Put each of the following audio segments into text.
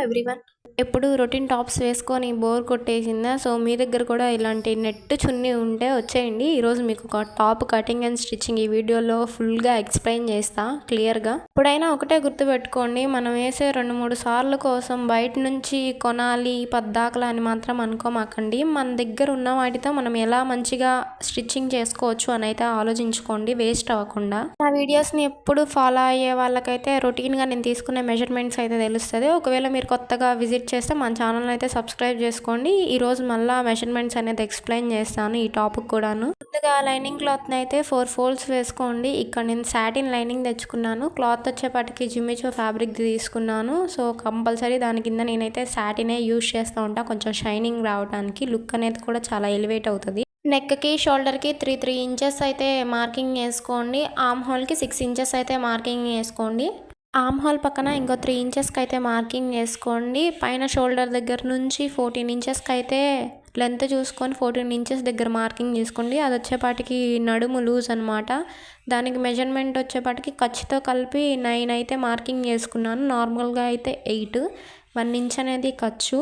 Everyone. ఎప్పుడు routine tops వేసుకొని bore కొట్టేసిందా? So మీ దగ్గర కూడా ఇలాంటి నెట్ చున్నీ ఉంటే వచ్చేయండి. ఈరోజు మీకు ఒక టాప్ కటింగ్ అండ్ స్టిచ్చింగ్ ఈ వీడియోలో ఫుల్గా ఎక్స్ప్లెయిన్ చేస్తా క్లియర్గా. ఇప్పుడైనా ఒకటే గుర్తుపెట్టుకోండి, మనం వేసే 2-3 సార్లు కోసం బయట నుంచి కొనాలి పద్దాకలా అని మాత్రం అనుకోమాకండి. మన దగ్గర ఉన్న వాటితో మనం ఎలా మంచిగా స్టిచ్చింగ్ చేసుకోవచ్చు అని అయితే ఆలోచించుకోండి, వేస్ట్ అవ్వకుండా. నా వీడియోస్ని ఎప్పుడు ఫాలో అయ్యే వాళ్ళకైతే రొటీన్గా నేను తీసుకునే మెజర్మెంట్స్ అయితే తెలుస్తుంది. ఒకవేళ మీరు కొత్తగా విజిట్ చేస్తే మన ఛానల్ అయితే సబ్స్క్రైబ్ చేసుకోండి. ఈరోజు మళ్ళీ మెజర్మెంట్స్ అనేది ఎక్స్ప్లెయిన్ చేస్తాను ఈ టాపిక్ కూడాను. ముందుగా లైనింగ్ క్లాత్ని అయితే 4 ఫోల్డ్స్ వేసుకోండి. ఇక్కడ నేను సాటిన్ లైనింగ్ తెచ్చుకున్నాను. క్లాత్ వచ్చేపాటికి జిమ్మిచో ఫ్యాబ్రిక్ తీసుకున్నాను. సో కంపల్సరీ దాని కింద నేనైతే సాటినే యూజ్ చేస్తూ ఉంటాను, కొంచెం షైనింగ్ రావడానికి. లుక్ అనేది కూడా చాలా ఎలివేట్ అవుతుంది. నెక్కి షోల్డర్కి 3 ఇంచెస్ అయితే మార్కింగ్ వేసుకోండి. ఆర్మ్ హోల్కి 6 ఇంచెస్ అయితే మార్కింగ్ వేసుకోండి. ఆర్మ్ హోల్ పక్కన ఇంకో 3 ఇంచెస్కి అయితే మార్కింగ్ వేసుకోండి. పైన షోల్డర్ దగ్గర నుంచి 14 ఇంచెస్కి అయితే లెంత్ చూసుకొని 14 ఇంచెస్ దగ్గర మార్కింగ్ చేసుకోండి. అది వచ్చేపాటికి నడుము లూజ్ అనమాట. దానికి మెజర్మెంట్ వచ్చేపాటికి ఖర్చుతో కలిపి 9 అయితే మార్కింగ్ చేసుకున్నాను. నార్మల్గా అయితే 8, 1 ఇంచ్ అనేది ఖర్చు.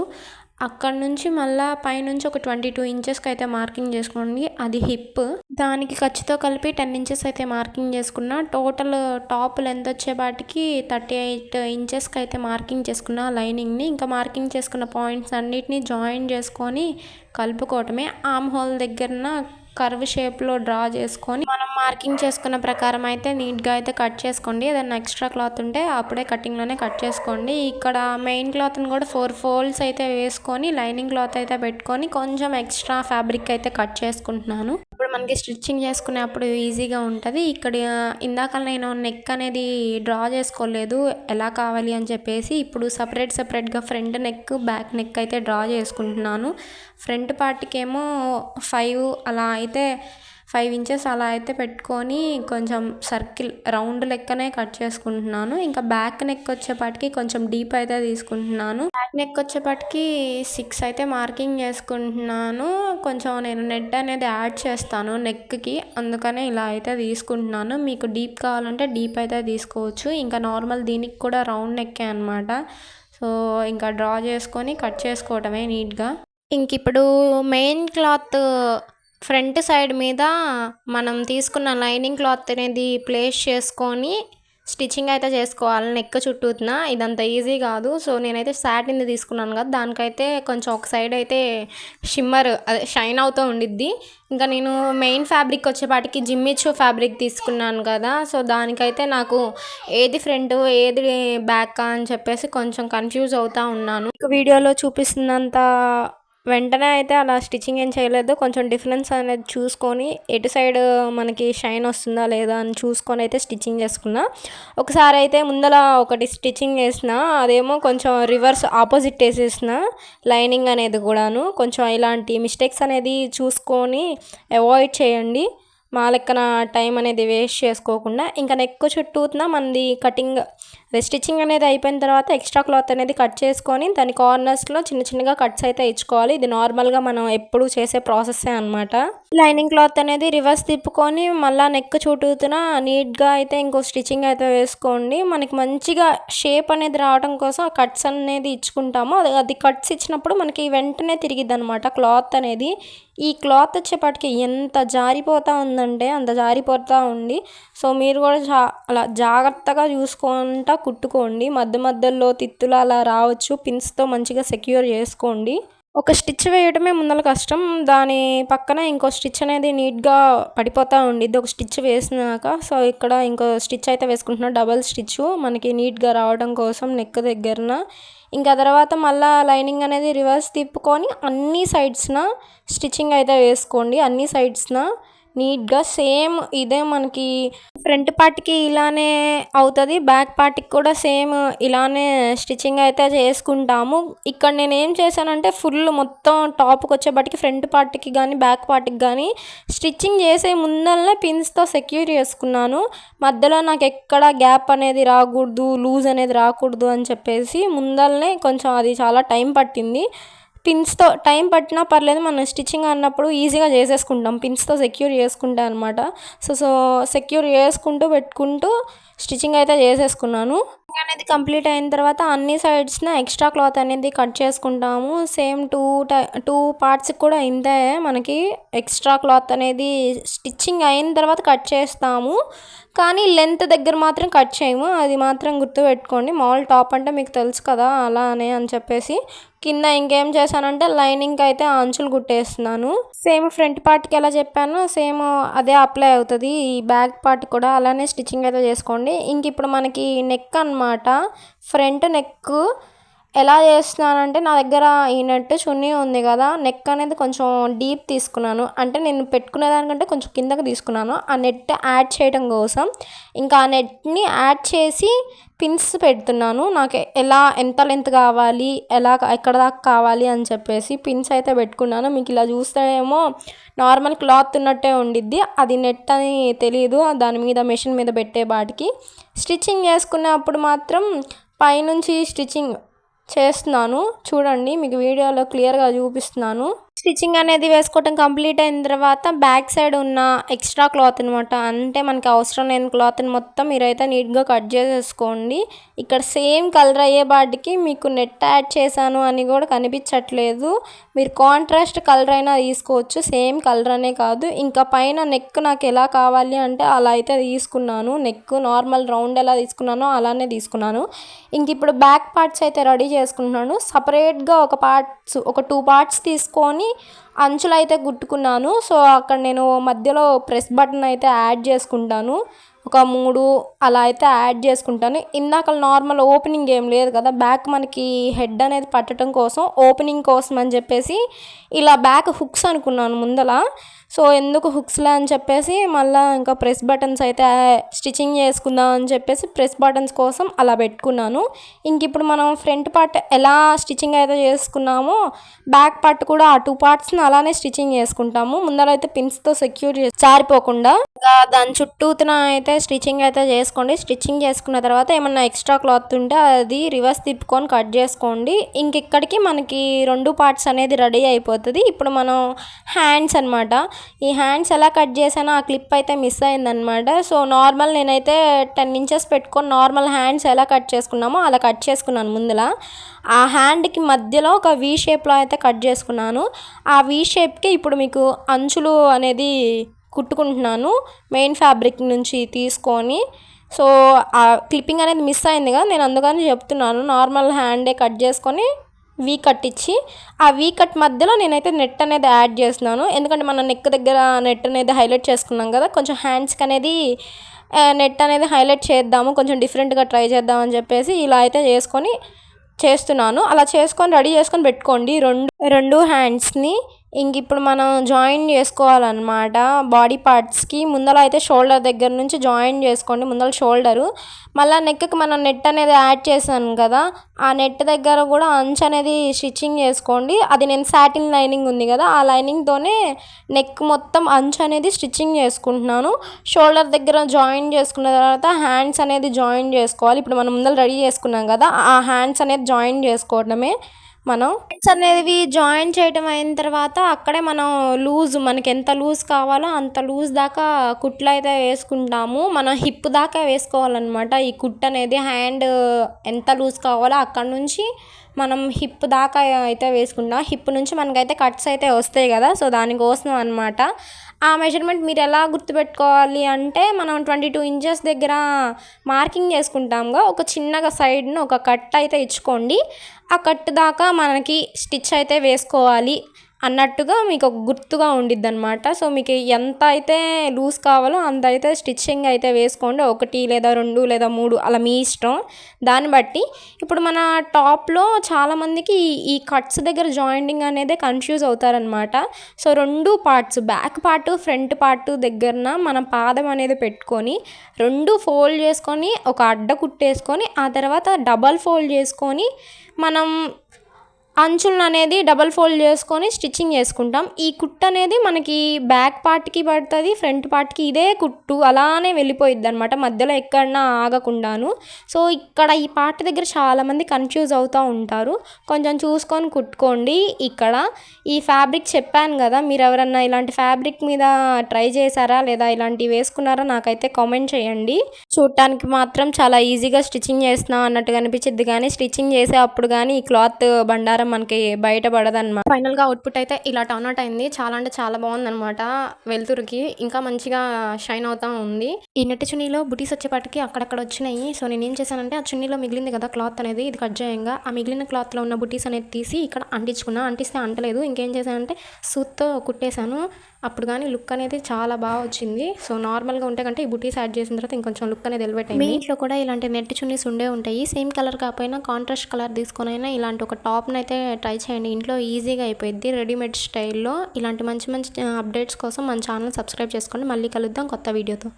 అక్కడ నుంచి మళ్ళీ పైనుంచి ఒక 22 ఇంచెస్కి అయితే మార్కింగ్ చేసుకోండి. అది హిప్. దానికి ఖర్చుతో కలిపి 10 ఇంచెస్ అయితే మార్కింగ్ చేసుకున్నా. టోటల్ టాప్ లెంత్ వచ్చేపాటికి 38 ఇంచెస్కి అయితే మార్కింగ్ చేసుకున్నా లైనింగ్ని. ఇంకా మార్కింగ్ చేసుకున్న పాయింట్స్ అన్నిటినీ జాయిన్ చేసుకొని కలుపుకోవటమే. ఆర్మ్ హోల్ దగ్గరన కర్వ్ షేప్లో డ్రా చేసుకొని మనం మార్కింగ్ చేసుకున్న ప్రకారం అయితే నీట్గా అయితే కట్ చేసుకోండి. ఏదైనా ఎక్స్ట్రా క్లాత్ ఉంటే అప్పుడే కటింగ్లోనే కట్ చేసుకోండి. ఇక్కడ మెయిన్ క్లాత్ని కూడా 4 ఫోల్డ్స్ అయితే వేసుకొని లైనింగ్ క్లాత్ అయితే పెట్టుకొని కొంచెం ఎక్స్ట్రా ఫ్యాబ్రిక్ అయితే కట్ చేసుకుంటున్నాను. ఇప్పుడు మనకి స్టిచ్చింగ్ చేసుకునేప్పుడు ఈజీగా ఉంటుంది. ఇక్కడ ఇందాక నేను నెక్ అనేది డ్రా చేసుకోలేదు ఎలా కావాలి అని చెప్పేసి. ఇప్పుడు సపరేట్గా ఫ్రంట్ నెక్ బ్యాక్ నెక్ అయితే డ్రా చేసుకుంటున్నాను. ఫ్రంట్ పార్ట్కి ఏమో 5 ఇంచెస్ అలా అయితే పెట్టుకొని కొంచెం సర్కిల్ రౌండ్ లెక్కనే కట్ చేసుకుంటున్నాను. ఇంకా బ్యాక్ నెక్ వచ్చేపాటికి కొంచెం డీప్ అయితే తీసుకుంటున్నాను. బ్యాక్ నెక్ వచ్చేపాటికి 6 అయితే మార్కింగ్ చేసుకుంటున్నాను. కొంచెం నేను నెట్ అనేది యాడ్ చేస్తాను నెక్కి, అందుకనే ఇలా అయితే తీసుకుంటున్నాను. మీకు డీప్ కావాలంటే డీప్ అయితే తీసుకోవచ్చు. ఇంకా నార్మల్ దీనికి కూడా రౌండ్ నెక్కే అనమాట. సో ఇంకా డ్రా చేసుకొని కట్ చేసుకోవటమే నీట్గా. ఇంక ఇప్పుడు మెయిన్ క్లాత్ ఫ్రంట్ సైడ్ మీద మనం తీసుకున్న లైనింగ్ క్లాత్ అనేది ప్లేస్ చేసుకొని స్టిచ్చింగ్ అయితే చేసుకోవాలి నెక్ చుట్టూతున. ఇదంతా ఈజీ కాదు. సో నేనైతే సాటిన్ తీసుకున్నాను కదా, దానికైతే కొంచెం ఒక సైడ్ అయితే షిమ్మర్ అదే షైన్ అవుతూ ఉండిద్ది. ఇంకా నేను మెయిన్ ఫ్యాబ్రిక్ వచ్చేపాటికి జిమ్మిచో ఫ్యాబ్రిక్ తీసుకున్నాను కదా, సో దానికైతే నాకు ఏది ఫ్రంట్ ఏది బ్యాక్ అని చెప్పేసి కొంచెం కన్ఫ్యూజ్ అవుతూ ఉన్నాను. వీడియోలో చూపిస్తున్నంత వెంటనే అయితే అలా స్టిచ్చింగ్ ఏం చేయలేదు. కొంచెం డిఫరెన్స్ అనేది చూసుకొని ఎటు సైడ్ మనకి షైన్ వస్తుందా లేదా అని చూసుకొని అయితే స్టిచ్చింగ్ చేసుకున్నా. ఒకసారి అయితే ముందర ఒకటి స్టిచ్చింగ్ చేసిన, అదేమో కొంచెం రివర్స్ ఆపోజిట్ వేసేసిన లైనింగ్ అనేది కూడాను. కొంచెం ఇలాంటి మిస్టేక్స్ అనేది చూసుకొని అవాయిడ్ చేయండి, మా లెక్కన టైం అనేది వేస్ట్ చేసుకోకుండా. ఇంకా నెక్ చుట్టూతున మనది కటింగ్ స్టిచ్చింగ్ అనేది అయిపోయిన తర్వాత ఎక్స్ట్రా క్లాత్ అనేది కట్ చేసుకొని దాని కార్నర్స్లో చిన్నగా కట్స్ అయితే ఇచ్చుకోవాలి. ఇది నార్మల్గా మనం ఎప్పుడు చేసే ప్రాసెస్సే అనమాట. లైనింగ్ క్లాత్ అనేది రివర్స్ తిప్పుకొని మళ్ళీ నెక్ చుట్టూతున నీట్గా అయితే ఇంకో స్టిచ్చింగ్ అయితే వేసుకోండి. మనకి మంచిగా షేప్ అనేది రావడం కోసం ఆ కట్స్ అనేది ఇచ్చుకుంటాము. అది కట్స్ ఇచ్చినప్పుడు మనకి వెంటనే తిరిగిద్ది అనమాట క్లాత్ అనేది. ఈ క్లాత్ వచ్చేపాటికి ఎంత జారిపోతూ ఉందంటే అంత జారిపోతూ ఉంది. సో మీరు కూడా అలా జాగ్రత్తగా చూసుకుంటా కుట్టుకోండి. మధ్యలో తిత్తులు అలా రావచ్చు. పిన్స్తో మంచిగా సెక్యూర్ చేసుకోండి. ఒక స్టిచ్ వేయడమే ముందర కష్టం, దాని పక్కన ఇంకో స్టిచ్ అనేది నీట్గా పడిపోతూ ఉండిద్ది ఒక స్టిచ్ వేసినాక. సో ఇక్కడ ఇంకో స్టిచ్ అయితే వేసుకుంటున్నా, డబల్ స్టిచ్ మనకి నీట్గా రావడం కోసం నెక్ దగ్గరన. ఇంకా తర్వాత మళ్ళీ లైనింగ్ అనేది రివర్స్ తిప్పుకొని అన్ని సైడ్స్న స్టిచ్చింగ్ అయితే వేసుకోండి. అన్ని సైడ్స్న నీట్గా సేమ్ ఇదే మనకి ఫ్రంట్ పార్ట్కి ఇలానే అవుతుంది, బ్యాక్ పార్ట్కి కూడా సేమ్ ఇలానే స్టిచ్చింగ్ అయితే చేసుకుంటాము. ఇక్కడ నేను ఏం చేశానంటే ఫుల్ మొత్తం టాప్కి వచ్చేపాటికి ఫ్రంట్ పార్ట్కి కానీ బ్యాక్ పార్ట్కి కానీ స్టిచ్చింగ్ చేసే ముందరనే పిన్స్తో సెక్యూర్ చేసుకున్నాను. మధ్యలో నాకు ఎక్కడ గ్యాప్ అనేది రాకూడదు, లూజ్ అనేది రాకూడదు అని చెప్పేసి ముందరనే కొంచెం అది చాలా టైం పట్టింది. పిన్స్తో టైం పట్టినా పర్లేదు, మనం స్టిచ్చింగ్ అన్నప్పుడు ఈజీగా చేసేసుకుంటాం పిన్స్తో సెక్యూర్ చేసుకుంటా అనమాట. సో సెక్యూర్ చేసుకుంటూ పెట్టుకుంటూ స్టిచ్చింగ్ అయితే చేసేసుకున్నాను. అనేది కంప్లీట్ అయిన తర్వాత అన్ని సైడ్స్‌న ఎక్స్ట్రా క్లాత్ అనేది కట్ చేసుకుంటాము. సేమ్ 2 పార్ట్స్‌కి కూడా ఇంతే మనకి ఎక్స్ట్రా క్లాత్ అనేది స్టిచ్చింగ్ అయిన తర్వాత కట్ చేస్తాము. కానీ లెంత్ దగ్గర మాత్రం కట్ చేయము. అది మాత్రం గుర్తుపెట్టుకోండి. మామూలు టాప్ అంటే మీకు తెలుసు కదా! అలానే అని చెప్పేసి. కింద ఇంకేం చేశానంటే లైనింగ్‌కి అయితే ఆ అంచులు కుట్టేస్తున్నాను. సేమ్ ఫ్రంట్ పార్ట్‌కి ఎలా చెప్పానో సేమ్ అదే అప్లై అవుతది. ఈ బ్యాక్ పార్ట్ కూడా అలానే స్టిచ్చింగ్ అయితే చేసుకోండి. ఇంక ఇప్పుడు మనకి నెక్ అనమాట. ఫ్రంట్ నెక్కు ఎలా చేస్తున్నానంటే నా దగ్గర ఈ నెట్ చున్నీ ఉంది కదా! నెక్ అనేది కొంచెం డీప్ తీసుకున్నాను. అంటే నేను పెట్టుకునే దానికంటే కొంచెం కిందకి తీసుకున్నాను. ఆ నెట్ యాడ్ చేయడం కోసం. ఇంకా ఆ నెట్‌ని యాడ్ చేసి పిన్స్ పెడుతున్నాను. నాకు ఎంత లెంత్ కావాలి, ఎక్కడ దాకా కావాలి అని చెప్పేసి పిన్స్ అయితే పెట్టుకున్నాను. మీకు ఇలా చూస్తే ఏమో నార్మల్ క్లాత్ ఉన్నట్టే ఉండిద్ది. అది నెట్ అని తెలీదు. దాని మీద మెషిన్ మీద పెట్టే వాటికి. స్టిచ్చింగ్ చేసుకునేప్పుడు మాత్రం పైనుంచి స్టిచ్చింగ్ చేస్తున్నాను. చూడండి మీకు వీడియోలో క్లియర్‌గా చూపిస్తున్నాను. స్టిచ్చింగ్ అనేది వేసుకోవటం కంప్లీట్ అయిన తర్వాత బ్యాక్ సైడ్ ఉన్న ఎక్స్ట్రా క్లాత్ అనమాట. అంటే మనకి అవసరం లేని క్లాత్‌ని మొత్తం మీరైతే నీట్‌గా కట్ చేసేసుకోండి. ఇక్కడ సేమ్ కలర్ అయ్యే వాటికి మీకు నెట్ యాడ్ చేశాను అని కూడా కనిపించట్లేదు. మీరు కాంట్రాస్ట్ కలర్ అయినా తీసుకోవచ్చు. సేమ్ కలర్ అనే కాదు. ఇంకా పైన నెక్ నాకు ఎలా కావాలి అంటే అలా అయితే తీసుకున్నాను. నెక్ నార్మల్ రౌండ్ ఎలా తీసుకున్నానో అలానే తీసుకున్నాను. ఇంక ఇప్పుడు బ్యాక్ పార్ట్స్ అయితే రెడీ చేసుకుంటున్నాను. సపరేట్‌గా ఒక 2 పార్ట్స్ తీసుకొని అంచులు అయితే కుట్టుకున్నాను. సో అక్కడ నేను మధ్యలో ప్రెస్ బటన్ అయితే యాడ్ చేసుకుంటాను. ఒక 3 అలా అయితే యాడ్ చేసుకుంటాను. ఇందాక నార్మల్ ఓపెనింగ్ ఏం లేదు కదా! బ్యాక్ మనకి హెడ్ అనేది పట్టడం కోసం ఓపెనింగ్ కోసం అని చెప్పేసి ఇలా బ్యాక్ హుక్స్ అనుకున్నాను ముందల. సో ఎందుకు హుక్స్‌లే అని చెప్పేసి మళ్ళా ఇంకా ప్రెస్ బటన్స్ అయితే స్టిచ్చింగ్ చేసుకుందాం అని చెప్పేసి ప్రెస్ బటన్స్ కోసం అలా పెట్టుకున్నాను. ఇంక ఇప్పుడు మనం ఫ్రంట్ పార్ట్ ఎలా స్టిచ్చింగ్ అయితే చేసుకున్నామో బ్యాక్ పార్ట్ కూడా ఆ 2 పార్ట్స్‌ని అలానే స్టిచ్చింగ్ చేసుకుంటాము. ముందరైతే పిన్స్‌తో సెక్యూర్ చేసి జారిపోకుండా ఇంకా దాని చుట్టూతన అయితే స్టిచ్చింగ్ అయితే చేసుకోండి. స్టిచ్చింగ్ చేసుకున్న తర్వాత ఏమన్నా ఎక్స్ట్రా క్లాత్ ఉంటే అది రివర్స్ తిప్పుకొని కట్ చేసుకోండి. ఇంక ఇక్కడికి మనకి 2 పార్ట్స్ అనేది రెడీ అయిపోతుంది. ఇప్పుడు మనం హ్యాండ్స్ అనమాట. ఈ హ్యాండ్స్ ఎలా కట్ చేశానో ఆ క్లిప్ అయితే మిస్ అయిందనమాట. సో నార్మల్ నేనైతే 10 ఇంచెస్ పెట్టుకొని నార్మల్ హ్యాండ్స్ ఎలా కట్ చేసుకున్నామో అలా కట్ చేసుకున్నాను ముందల. ఆ హ్యాండ్కి మధ్యలో ఒక వీ షేప్లో అయితే కట్ చేసుకున్నాను. ఆ వీ షేప్కి ఇప్పుడు మీకు అంచులు అనేది కుట్టుకుంటున్నాను మెయిన్ ఫ్యాబ్రిక్ నుంచి తీసుకొని. సో ఆ క్లిప్పింగ్ అనేది మిస్ అయింది కదా, నేను అందుకని చెప్తున్నాను. నార్మల్ హ్యాండే కట్ చేసుకొని వీ కట్ ఇచ్చి ఆ వీ కట్ మధ్యలో నేనైతే నెట్ అనేది యాడ్ చేస్తున్నాను. ఎందుకంటే మన నెక్ దగ్గర నెట్ అనేది హైలైట్ చేసుకున్నాం కదా, కొంచెం హ్యాండ్స్కి అనేది నెట్ అనేది హైలైట్ చేద్దాము, కొంచెం డిఫరెంట్గా ట్రై చేద్దామని చెప్పేసి ఇలా అయితే చేస్తున్నాను. అలా చేసుకొని రెడీ చేసుకొని పెట్టుకోండి రెండు హ్యాండ్స్ని. ఇంక ఇప్పుడు మనం జాయిన్ చేసుకోవాలన్నమాట బాడీ పార్ట్స్కి. ముందర అయితే షోల్డర్ దగ్గర నుంచి జాయిన్ చేసుకోండి. ముందర షోల్డరు మళ్ళీ నెక్కి మనం నెట్ అనేది యాడ్ చేశాను కదా, ఆ నెట్ దగ్గర కూడా అంచు అనేది స్టిచ్చింగ్ చేసుకోండి. అది నేను సాటిన్ లైనింగ్ ఉంది కదా, ఆ లైనింగ్తోనే నెక్ మొత్తం అంచు అనేది స్టిచ్చింగ్ చేసుకుంటున్నాను. షోల్డర్ దగ్గర జాయిన్ చేసుకున్న తర్వాత హ్యాండ్స్ అనేది జాయిన్ చేసుకోవాలి. ఇప్పుడు మనం ముందర రెడీ చేసుకున్నాం కదా, ఆ హ్యాండ్స్ అనేది జాయిన్ చేసుకోవడమే. మనం హ్యాండ్స్ అనేవి జాయిన్ చేయడం అయిన తర్వాత అక్కడే మనం మనకి ఎంత లూజ్ కావాలో అంత లూజ్ దాకా కుట్లు అయితే వేసుకుంటాము. మనం హిప్ దాకా వేసుకోవాలన్నమాట. ఈ కుట్ అనేది హ్యాండ్ ఎంత లూజ్ కావాలో అక్కడ నుంచి మనం హిప్ దాకా అయితే వేసుకుంటాం. హిప్ నుంచి మనకైతే కట్స్ అయితే వస్తాయి కదా, సో దానికోసం అనమాట. ఆ మెజర్మెంట్ మీరు ఎలా గుర్తుపెట్టుకోవాలి అంటే మనం 22 ఇంచెస్ దగ్గర మార్కింగ్ చేసుకుంటాంగా, ఒక చిన్నగా సైడ్ను ఒక కట్ అయితే ఇచ్చుకోండి. ఆ కట్ దాకా మనకి స్టిచ్ అయితే వేసుకోవాలి అన్నట్టుగా మీకు ఒక గుర్తుగా ఉండిద్దనమాట. సో మీకు ఎంత అయితే లూజ్ కావాలో అంత అయితే స్టిచ్చింగ్ అయితే వేసుకోండి. 1 లేదా 2 లేదా 3 అలా మీ ఇష్టం. దాన్ని బట్టి ఇప్పుడు మన టాప్లో చాలామందికి ఈ కట్స్ దగ్గర జాయింటింగ్ అనేది కన్ఫ్యూజ్ అవుతారనమాట. So 2 parts back part front part దగ్గరన మనం పాదం అనేది పెట్టుకొని 2 ఫోల్డ్ చేసుకొని ఒక అడ్డ కుట్టేసుకొని ఆ తర్వాత డబల్ ఫోల్డ్ చేసుకొని మనం అంచులను అనేది డబల్ ఫోల్డ్ చేసుకొని స్టిచ్చింగ్ చేసుకుంటాం. ఈ కుట్టు అనేది మనకి బ్యాక్ పార్ట్కి పడుతుంది, ఫ్రంట్ పార్ట్కి ఇదే కుట్టు అలానే వెళ్ళిపోయిద్ది అనమాట, మధ్యలో ఎక్కడన్నా ఆగకుండాను. సో ఇక్కడ ఈ పార్ట్ దగ్గర చాలామంది కన్ఫ్యూజ్ అవుతూ ఉంటారు, కొంచెం చూసుకొని కుట్టుకోండి. ఇక్కడ ఈ ఫ్యాబ్రిక్ చెప్పాను కదా, మీరు ఎవరన్నా ఇలాంటి ఫ్యాబ్రిక్ మీద ట్రై చేశారా లేదా ఇలాంటివి వేసుకున్నారా నాకైతే కామెంట్ చేయండి. చూడటానికి మాత్రం చాలా ఈజీగా స్టిచ్చింగ్ చేస్తున్నాం అన్నట్టుగా అనిపించింది, కానీ స్టిచ్చింగ్ చేసే అప్పుడు కానీ ఈ క్లాత్ బండారం మనకి బయటపడదన్నమాట. ఫైనల్గా అవుట్పుట్ అయితే ఇలా టర్న్ అవుట్ అయింది. చాలా అంటే చాలా బాగుందన్నమాట. వెలుతురుకి ఇంకా మంచిగా షైన్ అవుతా ఉంది. ఈ నెట్ చున్నీలో బుటీస్ వచ్చేపాటికి అక్కడక్కడ వచ్చినాయి. సో నేను ఏం చేశానంటే ఆ చున్నీలో మిగిలింది కదా క్లాత్ అనేది, ఇది కట్ చేయంగా ఆ మిగిలిన క్లాత్లో ఉన్న బుటీస్ అనేది తీసి ఇక్కడ అంటించుకున్నా. అంటిస్తే అంటలేదు, ఇంకేం చేశానంటే సూత్తో కుట్టేశాను. అప్పుడు కానీ లుక్ అనేది చాలా బాగా వచ్చింది. సో నార్మల్గా ఉంటే కంటే ఈ బుటీస్ యాడ్ చేసిన తర్వాత ఇంకొంచెం లుక్ అనేది ఎలివేట్ అయింది. మీ ఇంట్లో కూడా ఇలాంటి నెట్ చున్నీస్ ఉండే ఉంటాయి. సేమ్ కలర్ కాకపోయినా కాంట్రాస్ట్ కలర్ తీసుకొని అయినా ఇలాంటి ఒక టాప్ని అయితే ట్రై చేయండి. ఇంట్లో ఈజీగా అయిపోయింది రెడీమేడ్ స్టైల్లో. ఇలాంటి మంచి మంచి అప్డేట్స్ కోసం మన ఛానల్ సబ్స్క్రైబ్ చేసుకోండి. మళ్ళీ కలుద్దాం కొత్త వీడియోతో.